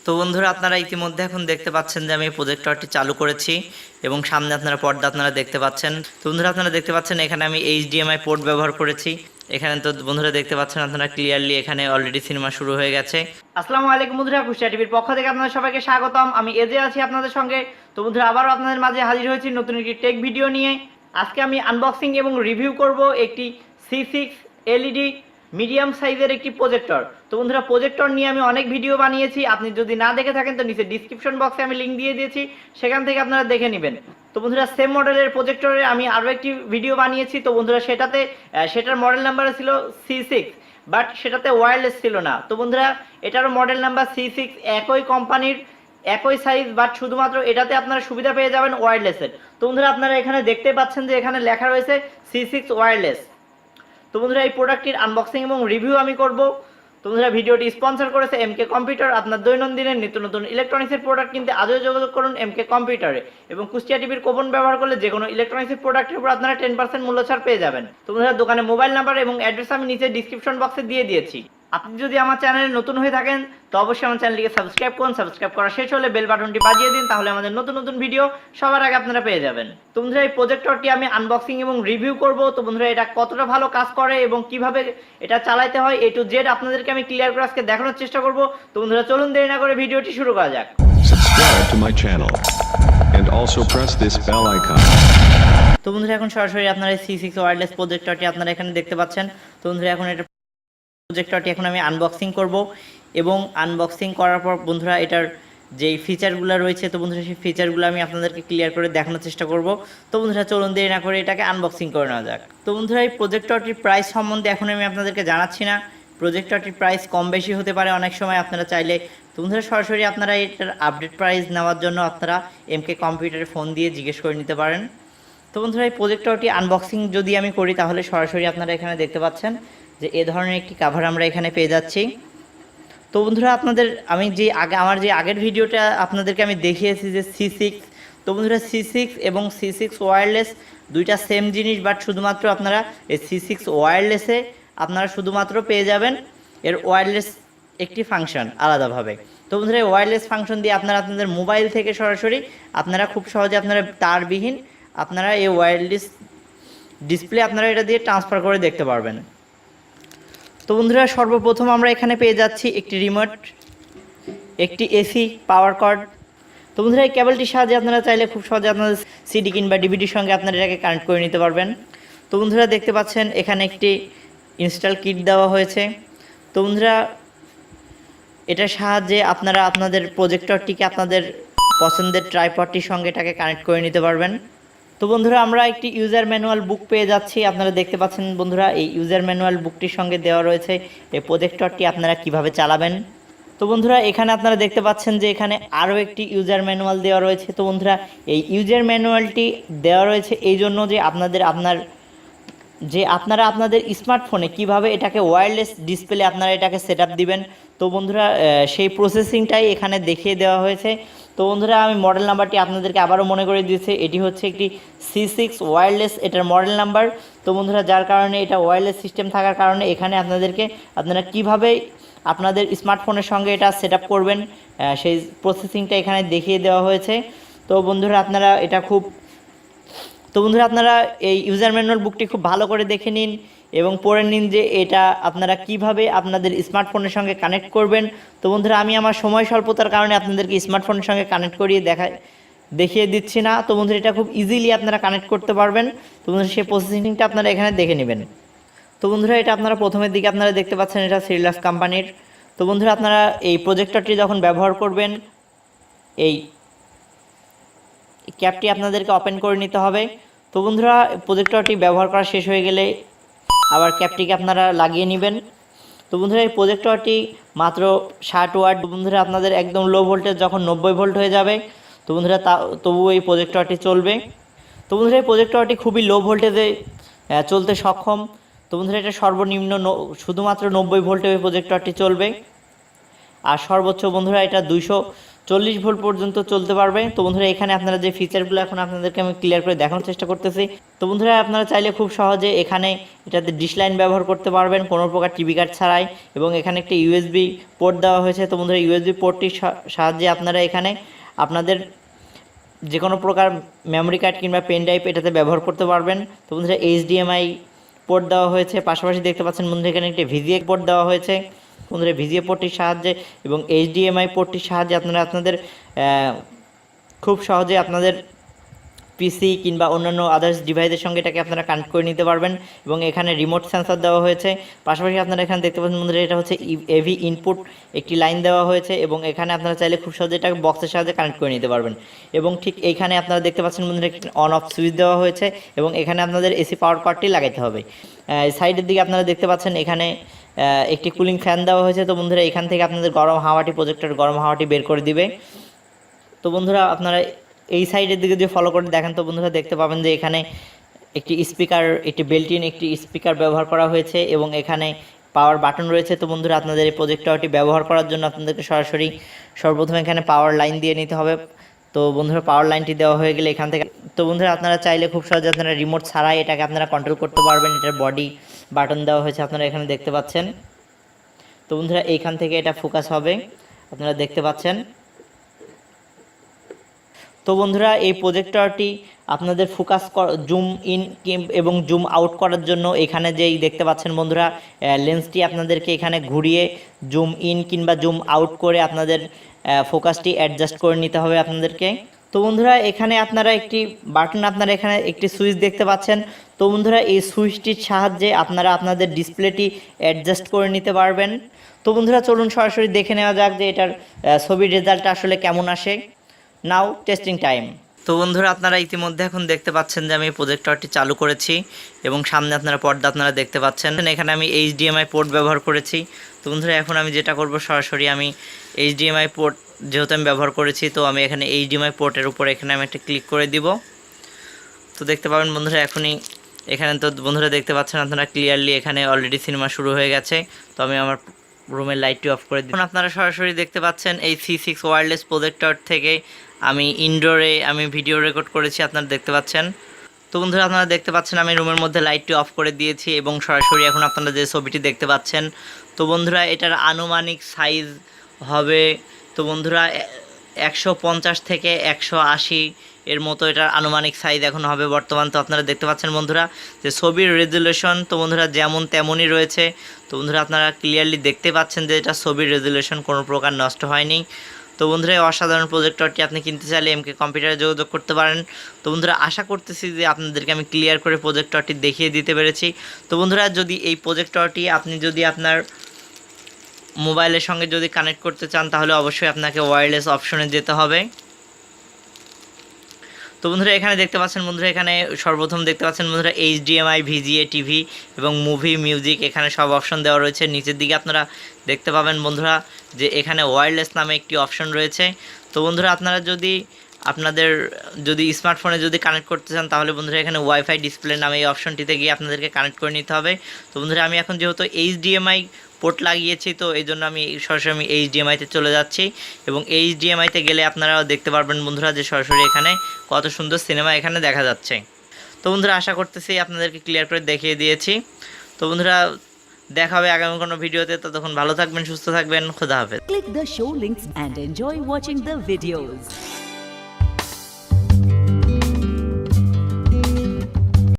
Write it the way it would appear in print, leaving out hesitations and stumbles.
তো বন্ধুরা আপনারা ইতিমধ্যে এখন দেখতে পাচ্ছেন যে আমি প্রজেক্টরটি চালু করেছি এবং সামনে আপনারা পর্দা আপনারা দেখতে পাচ্ছেন। তো বন্ধুরা আপনারা দেখতে পাচ্ছেন এখানে আমি HDMI পোর্ট ব্যবহার করেছি। এখানে তো বন্ধুরা দেখতে পাচ্ছেন আপনারা ক্লিয়ারলি এখানে অলরেডি সিনেমা শুরু হয়ে গেছে। আসসালামু আলাইকুম বন্ধুরা, কুশটিয়া টিভির পক্ষ থেকে আপনাদের সবাইকে স্বাগতম। আমি এজে আছি আপনাদের সঙ্গে। তো বন্ধুরা আবারও আপনাদের মাঝে হাজির হয়েছি নতুন একটি টেক ভিডিও নিয়ে। আজকে আমি আনবক্সিং এবং রিভিউ করব একটি C6 LED মিডিয়াম সাইজের একটি প্রজেক্টর। তো বন্ধুরা প্রজেক্টর নিয়ে আমি অনেক ভিডিও বানিয়েছি, আপনি যদি না দেখে থাকেন তো নিচে ডিসক্রিপশন বক্সে আমি লিঙ্ক দিয়ে দিয়েছি, সেখান থেকে আপনারা দেখে নেবেন। তো বন্ধুরা সেম মডেলের প্রজেক্টরে আমি আরও একটি ভিডিও বানিয়েছি। তো বন্ধুরা সেটার মডেল নাম্বার ছিল C6, বাট সেটাতে ওয়্যারলেস ছিল না। তো বন্ধুরা এটারও মডেল নাম্বার C6, একই কোম্পানির একই সাইজ, বাট শুধুমাত্র এটাতে আপনারা সুবিধা পেয়ে যাবেন ওয়্যারলেসের। তো বন্ধুরা আপনারা এখানে দেখতে পাচ্ছেন যে এখানে লেখা রয়েছে C6 ওয়্যারলেস। তো বন্ধুরা এই প্রোডাক্টটির আনবক্সিং এবং রিভিউ আমি করব। তো বন্ধুরা ভিডিওটি স্পন্সর করেছে MK কম্পিউটার। আপনার দৈনন্দিনের নিত্য নতুন ইলেকট্রনিক্সের প্রোডাক্ট কিনতে আজও যোগাযোগ করুন MK কম্পিউটারে, এবং কুশটিয়া টিভির কুপন ব্যবহার করলে যে কোনো ইলেকট্রনিক্সের প্রোডাক্টের উপর আপনারা 10% মূল্য ছাড় পেয়ে যাবেন। তো বন্ধুরা দোকানে মোবাইল নাম্বার এবং অ্যাড্রেস আমি নিচে ডিসক্রিপশন বক্সে দিয়ে দিয়েছি। আপনি যদি আমার চ্যানেলে নতুন হয়ে থাকেন তো অবশ্যই আমার চ্যানেলটিকে সাবস্ক্রাইব করুন। সাবস্ক্রাইব করা শেষ হলে বেল বাটনটি বাজিয়ে দিন, তাহলে আমাদের নতুন নতুন ভিডিও সবার আগে আপনারা পেয়ে যাবেন। তো বন্ধুরা এই প্রজেক্টরটি আমি আনবক্সিং এবং রিভিউ করব। তো বন্ধুরা এটা কতটা ভালো কাজ করে এবং কিভাবে এটা চালাতে হয় A to Z আপনাদেরকে আমি ক্লিয়ার করে আজকে দেখানোর চেষ্টা করব। তো বন্ধুরা চলুন দেরি না করে ভিডিওটি শুরু করা যাক। Subscribe to my channel and also press this bell icon. তো বন্ধুরা এখন সরাসরি আপনারা C6 ওয়্যারলেস প্রজেক্টরটি আপনারা এখানে দেখতে পাচ্ছেন। তো বন্ধুরা এখন এটা প্রজেক্টরটি এখন আমি আনবক্সিং করব, এবং আনবক্সিং করার পর বন্ধুরা এটার যেই ফিচারগুলো রয়েছে তো বন্ধুরা সেই ফিচারগুলো আমি আপনাদেরকে ক্লিয়ার করে দেখানোর চেষ্টা করব। তো বন্ধুরা চলুন দেরি না করে এটাকে আনবক্সিং করে নেওয়া যাক। তো বন্ধুরা এই প্রজেক্টরটির প্রাইস সম্বন্ধে এখন আমি আপনাদেরকে জানাচ্ছি না। প্রজেক্টরটির প্রাইস কম বেশি হতে পারে অনেক সময়, আপনারা চাইলে তো বন্ধুরা সরাসরি আপনারা এটার আপডেট প্রাইস নেওয়ার জন্য আপনারা MK কম্পিউটারে ফোন দিয়ে জিজ্ঞেস করে নিতে পারেন। তো বন্ধুরা এই প্রজেক্টরটি আনবক্সিং যদি আমি করি তাহলে সরাসরি আপনারা এখানে দেখতে পাচ্ছেন যে এ ধরনের একটি কাভার আমরা এখানে পেয়ে যাচ্ছি। তো বন্ধুরা আমার যে আগের ভিডিওটা আপনাদেরকে আমি দেখিয়েছি যে C6, তো বন্ধুরা C6 এবং C6 ওয়্যারলেস দুইটা সেম জিনিস, বাট শুধুমাত্র আপনারা এই C6 ওয়্যারলেসে আপনারা শুধুমাত্র পেয়ে যাবেন এর ওয়্যারলেস একটি ফাংশন আলাদাভাবে। তো বন্ধুরা এই ওয়্যারলেস ফাংশন দিয়ে আপনারা আপনাদের মোবাইল থেকে সরাসরি আপনারা খুব সহজে আপনারা তারবিহীন আপনারা এই ওয়্যারলেস ডিসপ্লে আপনারা এটা দিয়ে ট্রান্সফার করে দেখতে পারবেন। তো বন্ধুরা সর্বপ্রথম আমরা এখানে পেয়ে যাচ্ছি একটি রিমোট, একটি AC পাওয়ার কর্ড। তো বন্ধুরা এই কেবলটির সাহায্যে আপনারা চাইলে খুব সহজে আপনাদের CD কিংবা DVDর সঙ্গে আপনারা এটাকে কানেক্ট করে নিতে পারবেন। তো বন্ধুরা দেখতে পাচ্ছেন এখানে একটি ইনস্টল কিট দেওয়া হয়েছে। তো বন্ধুরা এটার সাহায্যে আপনারা আপনাদের প্রজেক্টরটিকে আপনাদের পছন্দের ট্রাইপডটির সঙ্গে এটাকে কানেক্ট করে নিতে পারবেন। তো বন্ধুরা আমরা একটি ইউজার ম্যানুয়াল বুক পেয়ে যাচ্ছি। আপনারা দেখতে পাচ্ছেন বন্ধুরা এই ইউজার ম্যানুয়াল বুকটির সঙ্গে দেওয়া রয়েছে এই প্রজেক্টরটি আপনারা কিভাবে চালাবেন। তো বন্ধুরা এখানে আপনারা দেখতে পাচ্ছেন যে এখানে আরও একটি ইউজার ম্যানুয়াল দেওয়া রয়েছে। তো বন্ধুরা এই ইউজার ম্যানুয়ালটি দেওয়া রয়েছে এই জন্য যে আপনারা আপনাদের স্মার্টফোনে কিভাবে এটাকে ওয়্যারলেস ডিসপ্লে আপনারা এটাকে সেট আপ দিবেন। তো বন্ধুরা সেই প্রসেসিংটাই এখানে দেখিয়ে দেওয়া হয়েছে। তো বন্ধুরা আমি মডেল নাম্বারটি আপনাদেরকে আবারও মনে করে দিয়েছি, এটি হচ্ছে একটি C6 ওয়্যারলেস এটার মডেল নাম্বার। তো বন্ধুরা যার কারণে এটা ওয়্যারলেস সিস্টেম থাকার কারণে এখানে আপনারা কিভাবে আপনাদের স্মার্টফোনের সঙ্গে এটা সেট আপ করবেন সেই প্রসেসিংটা এখানে দেখিয়ে দেওয়া হয়েছে। তো বন্ধুরা আপনারা এই ইউজার ম্যানুয়াল বুকটি খুব ভালো করে দেখে নিন এবং পড়ে নিন যে এটা আপনারা কিভাবে আপনাদের স্মার্টফোনের সঙ্গে কানেক্ট করবেন। তো বন্ধুরা আমি আমার সময় স্বল্পতার কারণে আপনাদেরকে স্মার্টফোনের সঙ্গে কানেক্ট করিয়ে দেখিয়ে দিচ্ছি না। তো বন্ধুরা এটা খুব ইজিলি আপনারা কানেক্ট করতে পারবেন। তো বন্ধুরা সেই প্রসেসিংটা আপনারা এখানে দেখে নেবেন। তো বন্ধুরা এটা আপনারা প্রথমের দিকে আপনারা দেখতে পাচ্ছেন এটা cherlux কোম্পানির। তো বন্ধুরা আপনারা এই প্রজেক্টরটি যখন ব্যবহার করবেন এই ক্যাপটি আপনাদেরকে ওপেন করে নিতে হবে। তো বন্ধুরা প্রজেক্টরটি ব্যবহার করা শেষ হয়ে গেলে আবার ক্যাপটিকে আপনারা লাগিয়ে নেবেন। তো বন্ধুরা এই প্রজেক্টরটি মাত্র 60 ওয়াট। বন্ধুরা আপনাদের একদম লো ভোল্টেজ যখন 90 ভোল্ট হয়ে যাবে তো বন্ধুরা তবুও এই প্রজেক্টরটি চলবে। তো বন্ধুরা এই প্রজেক্টরটি খুবই লো ভোল্টেজে চলতে সক্ষম। তো বন্ধুরা এটা সর্বনিম্ন শুধুমাত্র 90 ভোল্টে এই প্রজেক্টরটি চলবে, আর সর্বোচ্চ বন্ধুরা এটা 40 ভোল্ট পর্যন্ত চলতে পারবে। তো বন্ধুরা এখানে আপনারা যে ফিচারগুলো এখন আপনাদেরকে আমি ক্লিয়ার করে দেখানোর চেষ্টা করতেছি। তো বন্ধুরা আপনারা চাইলে খুব সহজে এখানে এটাতে ডিশ লাইন ব্যবহার করতে পারবেন কোনো প্রকার টিভি কার্ড ছাড়াই, এবং এখানে একটি ইউএসবি পোর্ট দেওয়া হয়েছে। তো বন্ধুরা ইউএসবি পোর্টটির সাহায্যে আপনারা এখানে আপনাদের যে কোনো প্রকার মেমোরি কার্ড কিংবা পেন ড্রাইভ এটাতে ব্যবহার করতে পারবেন। তো বন্ধুরা এইচডিএমআই পোর্ট দেওয়া হয়েছে, পাশাপাশি দেখতে পাচ্ছেন বন্ধুরা এখানে একটি ভিজিএ পোর্ট দেওয়া হয়েছে। বন্ধুরা ভিজিএ পোর্টটির সাহায্যে এবং এইচডিএমআই পোর্টটির সাহায্যে আপনারা আপনাদের খুব সহজে আপনাদের পিসি কিংবা অন্যান্য আদার্স ডিভাইসের সঙ্গে এটাকে আপনারা কানেক্ট করে নিতে পারবেন। এবং এখানে রিমোট সেন্সর দেওয়া হয়েছে, পাশাপাশি আপনারা এখানে দেখতে পাচ্ছেন বন্ধুরা এটা হচ্ছে এভি ইনপুট একটি লাইন দেওয়া হয়েছে, এবং এখানে আপনারা চাইলে খুব সহজে এটাকে বক্সের সাহায্যে কানেক্ট করে নিতে পারবেন। এবং ঠিক এইখানে আপনারা দেখতে পাচ্ছেন বন্ধুরা একটি অন অফ সুইচ দেওয়া হয়েছে, এবং এখানে আপনাদের এসি পাওয়ার কর্ডটি লাগাইতে হবে। সাইডের দিকে আপনারা দেখতে পাচ্ছেন এখানে একটি কুলিং ফ্যান দেওয়া হয়েছে। তো বন্ধুরা এখান থেকে আপনাদের গরম হাওয়াটি প্রজেক্টর গরম হাওয়াটি বের করে দিবে। তো বন্ধুরা আপনারা এই সাইডের দিকে যদি ফলো করে দেখেন তো বন্ধুরা দেখতে পাবেন যে এখানে একটি স্পিকার, একটি বেল্ট-ইন একটি স্পিকার ব্যবহার করা হয়েছে, এবং এখানে পাওয়ার বাটন রয়েছে। তো বন্ধুরা আপনাদের এই প্রজেক্টরটি ব্যবহার করার জন্য আপনাদেরকে সরাসরি সর্বপ্রথম এখানে পাওয়ার লাইন দিয়ে নিতে হবে। তো বন্ধুরা পাওয়ার লাইনটি দেওয়া হয়ে গেলে এখান থেকে তো বন্ধুরা আপনারা চাইলে খুব সহজে আপনারা রিমোট ছাড়াই এটাকে আপনারা কন্ট্রোল করতে পারবেন। এটার বডি বাটন দেওয়া হয়েছে, আপনারা এখানে দেখতে পাচ্ছেন। তো বন্ধুরা এইখান থেকে এটা ফোকাস হবে, আপনারা দেখতে পাচ্ছেন। তো বন্ধুরা এই প্রজেক্টরটি আপনাদের ফোকাস জুম ইন এবং জুম আউট করার জন্য এখানে যেই দেখতে পাচ্ছেন বন্ধুরা লেন্সটি আপনাদেরকে এখানে ঘুরিয়ে জুম ইন কিংবা জুম আউট করে আপনাদের ফোকাসটি অ্যাডজাস্ট করে নিতে হবে আপনাদেরকে। তো বন্ধুরা এখানে আপনারা একটি বাটন, আপনারা এখানে একটি সুইচ দেখতে পাচ্ছেন। তো বন্ধুরা এই সুইচটির সাহায্যে আপনারা আপনাদের ডিসপ্লেটি অ্যাডজাস্ট করে নিতে পারবেন। তো বন্ধুরা চলুন সরাসরি দেখে নেওয়া যাক যে এটার ছবির রেজাল্ট আসলে কেমন আসে। নাও টেস্টিং টাইম। তো বন্ধুরা আপনারা ইতিমধ্যে এখন দেখতে পাচ্ছেন যে আমি প্রজেক্টরটি চালু করেছি, এবং সামনে আপনারা পর্দা আপনারা দেখতে পাচ্ছেন। এখানে আমি এইচডিএমআই পোর্ট ব্যবহার করেছি। তো বন্ধুরা এখন আমি যেটা করব সরাসরি আমি এইচডিএমআই পোর্ট যেহেতু আমি ব্যবহার করেছি, তো আমি এখানে এইচডিএমআই পোর্টের উপর এখানে আমি একটা ক্লিক করে দিব। তো দেখতে পাবেন বন্ধুরা এখনই এখানে, তো বন্ধুরা দেখতে পাচ্ছেন আপনারা ক্লিয়ারলি এখানে অলরেডি সিনেমা শুরু হয়ে গেছে। তো আমি আমার রুমের লাইটটি অফ করে দিই। এখন আপনারা সরাসরি দেখতে পাচ্ছেন এই C6 ওয়্যারলেস প্রজেক্টর থেকে আমি ইনডোরে আমি ভিডিও রেকর্ড করেছি, আপনারা দেখতে পাচ্ছেন। তো বন্ধুরা আপনারা দেখতে পাচ্ছেন আমি রুমের মধ্যে লাইটটি অফ করে দিয়েছি, এবং সরাসরি এখন আপনারা যে ছবিটি দেখতে পাচ্ছেন। তো বন্ধুরা এটার আনুমানিক সাইজ হবে, তো বন্ধুরা 150 থেকে 180 এর মতো এটার আনুমানিক সাইজ এখন হবে বর্তমান। তো আপনারা দেখতে পাচ্ছেন বন্ধুরা যে ছবির রেজুলেশন তো বন্ধুরা যেমন তেমনই রয়েছে। তো বন্ধুরা আপনারা ক্লিয়ারলি দেখতে পাচ্ছেন যে এটা ছবির রেজুলেশন কোনো প্রকার নষ্ট হয়নি। তো বন্ধুরা এই অসাধারণ প্রজেক্টরটি আপনি কিনতে চাইলে এমকে কম্পিউটারে যোগাযোগ করতে পারেন। তো বন্ধুরা আশা করতেছি যে আপনাদেরকে আমি ক্লিয়ার করে প্রজেক্টরটি দেখিয়ে দিতে পেরেছি। তো বন্ধুরা যদি এই প্রজেক্টরটি আপনি যদি আপনার মোবাইলের সঙ্গে যদি কানেক্ট করতে চান তাহলে অবশ্যই আপনাকে ওয়্যারলেস অপশনে যেতে হবে। তো বন্ধুরা এখানে দেখতে পাচ্ছেন বন্ধুরা এখানে সর্বপ্রথম দেখতে পাচ্ছেন বন্ধুরা এইচডিএমআই, ভিজিএ, টিভি এবং মুভি, মিউজিক এখানে সব অপশন দেওয়া রয়েছে। নিচের দিকে আপনারা দেখতে পাবেন বন্ধুরা যে এখানে ওয়্যারলেস নামে একটি অপশন রয়েছে। তো বন্ধুরা আপনারা আপনাদের যদি স্মার্টফোনে যদি কানেক্ট করতে চান তাহলে বন্ধুরা এখানে ওয়াইফাই ডিসপ্লে নামে এই অপশনটিতে গিয়ে আপনাদেরকে কানেক্ট করে নিতে হবে। তো বন্ধুরা আমি এখন যেহেতু এইচডিএমআই পোর্ট লাগিয়েছি, তো এই জন্য আমি সরাসরি আমি এইচডিএমআইতে চলে যাচ্ছি, এবং এইচডিএমআইতে গেলে আপনারাও দেখতে পারবেন বন্ধুরা যে সরাসরি এখানে কত সুন্দর সিনেমা এখানে দেখা যাচ্ছে। তো বন্ধুরা আশা করতেছি আপনাদেরকে ক্লিয়ার করে দেখিয়ে দিয়েছি। তো বন্ধুরা দেখা হবে আগামী কোনো ভিডিওতে, ততক্ষণ ভালো থাকবেন, সুস্থ থাকবেন, খোদা হাফেজ। Click the show links and enjoy watching the videos.